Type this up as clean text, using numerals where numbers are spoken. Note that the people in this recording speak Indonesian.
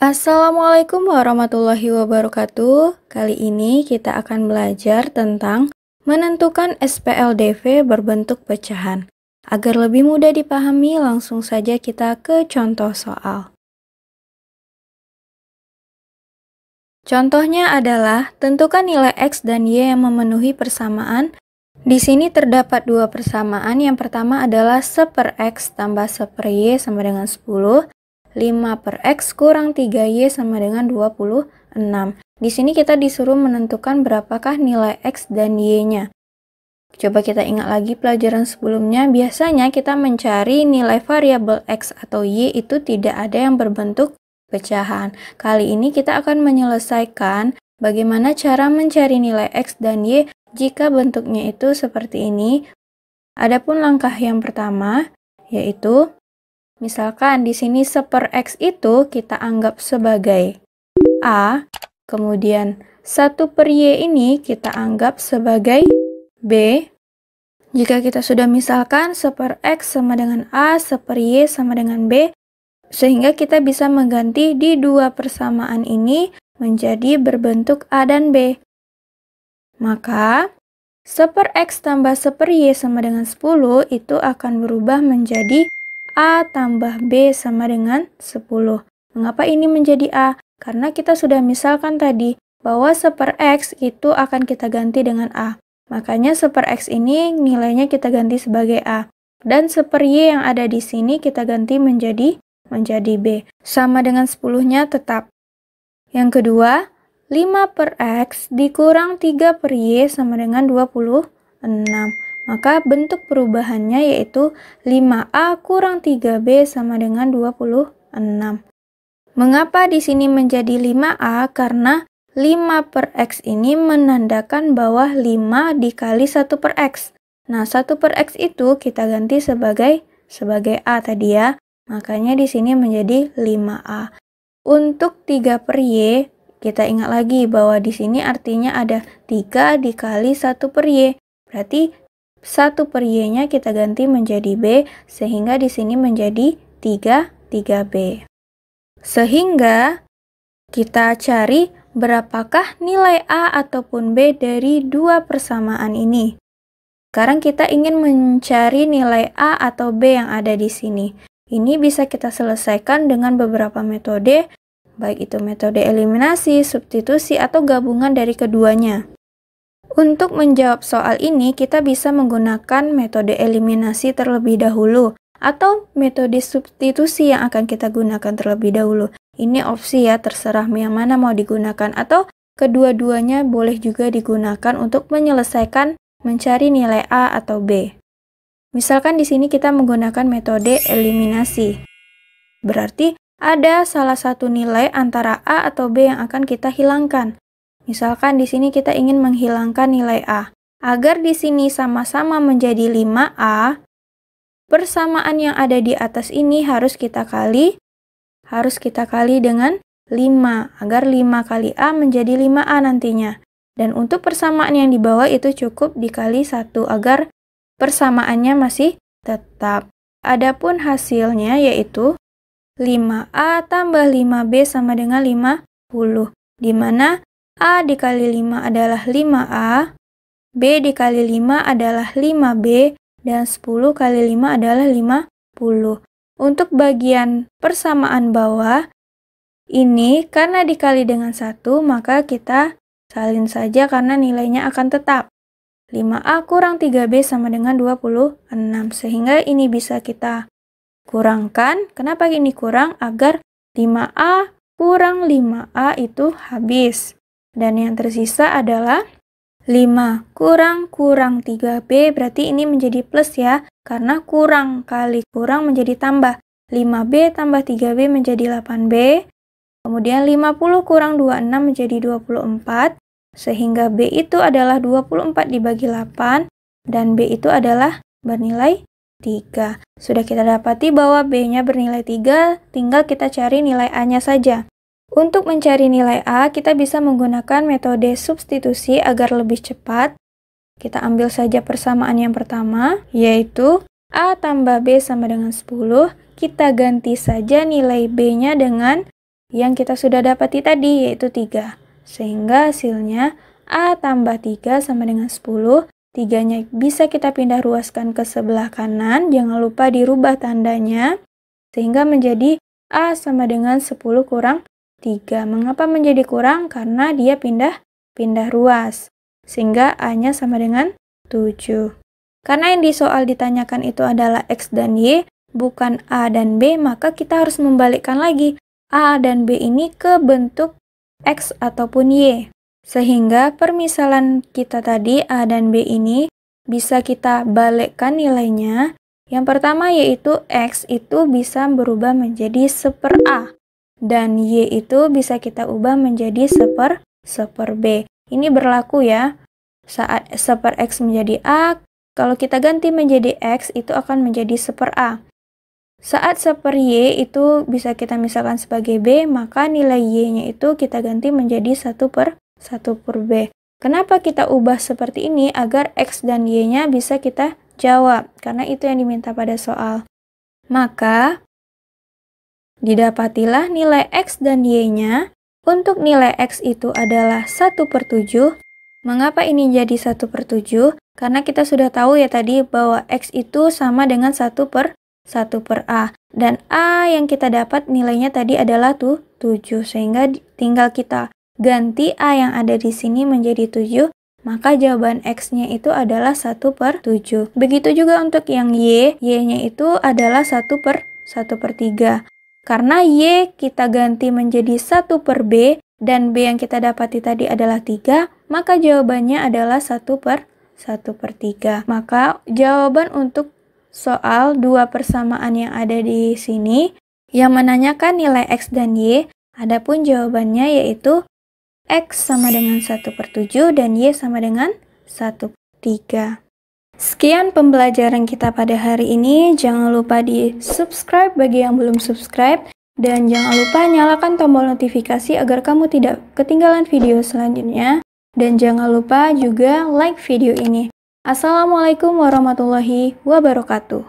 Assalamualaikum warahmatullahi wabarakatuh. Kali ini kita akan belajar tentang menentukan SPLDV berbentuk pecahan. Agar lebih mudah dipahami, langsung saja kita ke contoh soal. Contohnya adalah tentukan nilai X dan Y yang memenuhi persamaan. Di sini terdapat dua persamaan. Yang pertama adalah 1/X tambah 1/Y sama dengan 10. 5/X kurang 3Y sama dengan 26. Di sini kita disuruh menentukan berapakah nilai X dan Y-nya. Coba kita ingat lagi pelajaran sebelumnya, biasanya kita mencari nilai variabel X atau Y itu tidak ada yang berbentuk pecahan. Kali ini kita akan menyelesaikan bagaimana cara mencari nilai X dan Y jika bentuknya itu seperti ini. Adapun langkah yang pertama, yaitu misalkan di sini 1/X itu kita anggap sebagai A, kemudian 1/Y ini kita anggap sebagai B. Jika kita sudah misalkan 1/X sama dengan A, 1/Y sama dengan B, sehingga kita bisa mengganti di dua persamaan ini menjadi berbentuk A dan B. Maka 1/X tambah 1/Y sama dengan 10 itu akan berubah menjadi A tambah B sama dengan 10. Mengapa ini menjadi A? Karena kita sudah misalkan tadi bahwa 1/X itu akan kita ganti dengan A. Makanya 1/X ini nilainya kita ganti sebagai A. Dan 1/Y yang ada di sini kita ganti menjadi B. Sama dengan 10-nya tetap. Yang kedua, 5/X dikurang 3/Y sama dengan 26. Maka bentuk perubahannya yaitu 5A kurang 3B sama dengan 26. Mengapa di sini menjadi 5A? Karena 5/X ini menandakan bahwa 5 dikali 1/X. Nah, 1/X itu kita ganti sebagai A tadi ya. Makanya di sini menjadi 5A. Untuk 3/Y, kita ingat lagi bahwa di sini artinya ada 3 dikali 1/Y. Berarti 1/Y-nya kita ganti menjadi B, sehingga di sini menjadi 3B. Sehingga kita cari berapakah nilai A ataupun B dari dua persamaan ini. Sekarang kita ingin mencari nilai A atau B yang ada di sini. Ini bisa kita selesaikan dengan beberapa metode, baik itu metode eliminasi, substitusi, atau gabungan dari keduanya. Untuk menjawab soal ini, kita bisa menggunakan metode eliminasi terlebih dahulu, atau metode substitusi yang akan kita gunakan terlebih dahulu. Ini opsi ya, terserah yang mana mau digunakan, atau kedua-duanya boleh juga digunakan untuk menyelesaikan mencari nilai A atau B. Misalkan di sini kita menggunakan metode eliminasi. Berarti ada salah satu nilai antara A atau B yang akan kita hilangkan. Misalkan di sini kita ingin menghilangkan nilai A. Agar di sini sama-sama menjadi 5A, persamaan yang ada di atas ini harus kita kali dengan 5, agar 5 kali A menjadi 5A nantinya. Dan untuk persamaan yang di bawah itu cukup dikali 1 agar persamaannya masih tetap. Adapun hasilnya yaitu 5A tambah 5B sama dengan 50, di mana A dikali 5 adalah 5A, B dikali 5 adalah 5B, dan 10 kali 5 adalah 50. Untuk bagian persamaan bawah, ini karena dikali dengan 1, maka kita salin saja karena nilainya akan tetap. 5A kurang 3B sama dengan 26, sehingga ini bisa kita kurangkan. Kenapa ini kurang? Agar 5A kurang 5A itu habis. Dan yang tersisa adalah 5 kurang 3B, berarti ini menjadi plus ya, karena kurang kali kurang menjadi tambah. 5B tambah 3B menjadi 8B, kemudian 50 kurang 26 menjadi 24, sehingga B itu adalah 24 dibagi 8, dan B itu adalah bernilai 3. Sudah kita dapati bahwa B-nya bernilai 3, tinggal kita cari nilai A-nya saja. Untuk mencari nilai A, kita bisa menggunakan metode substitusi agar lebih cepat. Kita ambil saja persamaan yang pertama, yaitu A tambah B sama dengan 10. Kita ganti saja nilai B-nya dengan yang kita sudah dapati tadi, yaitu 3. Sehingga hasilnya A tambah 3 sama dengan 10. 3-nya bisa kita pindah ruaskan ke sebelah kanan, jangan lupa dirubah tandanya, sehingga menjadi A sama dengan 10 kurang 3. Mengapa menjadi kurang? Karena dia pindah ruas, sehingga A-nya sama dengan 7. Karena yang di soal ditanyakan itu adalah X dan Y, bukan A dan B, maka kita harus membalikkan lagi A dan B ini ke bentuk X ataupun Y. Sehingga permisalan kita tadi A dan B ini bisa kita balikkan nilainya. Yang pertama yaitu X itu bisa berubah menjadi 1/A. Dan Y itu bisa kita ubah menjadi 1/B. Ini berlaku ya. Saat 1/X menjadi A, kalau kita ganti menjadi X itu akan menjadi 1/A. Saat 1/Y itu bisa kita misalkan sebagai B, maka nilai Y-nya itu kita ganti menjadi 1/B. Kenapa kita ubah seperti ini? Agar X dan Y-nya bisa kita jawab, karena itu yang diminta pada soal. Maka, didapatilah nilai X dan Y-nya. Untuk nilai X itu adalah 1/7. Mengapa ini jadi 1/7? Karena kita sudah tahu ya tadi bahwa X itu sama dengan 1/A. Dan A yang kita dapat nilainya tadi adalah 7. Sehingga tinggal kita ganti A yang ada di sini menjadi 7, maka jawaban X-nya itu adalah 1/7. Begitu juga untuk yang Y, Y-nya itu adalah 1/3. Karena Y kita ganti menjadi 1/B, dan B yang kita dapati tadi adalah 3, maka jawabannya adalah 1/3. Maka jawaban untuk soal dua persamaan yang ada di sini, yang menanyakan nilai X dan Y, adapun jawabannya yaitu X sama dengan 1/7 dan Y sama dengan 1/3. Sekian pembelajaran kita pada hari ini. Jangan lupa di subscribe bagi yang belum subscribe. Dan jangan lupa nyalakan tombol notifikasi agar kamu tidak ketinggalan video selanjutnya. Dan jangan lupa juga like video ini. Assalamualaikum warahmatullahi wabarakatuh.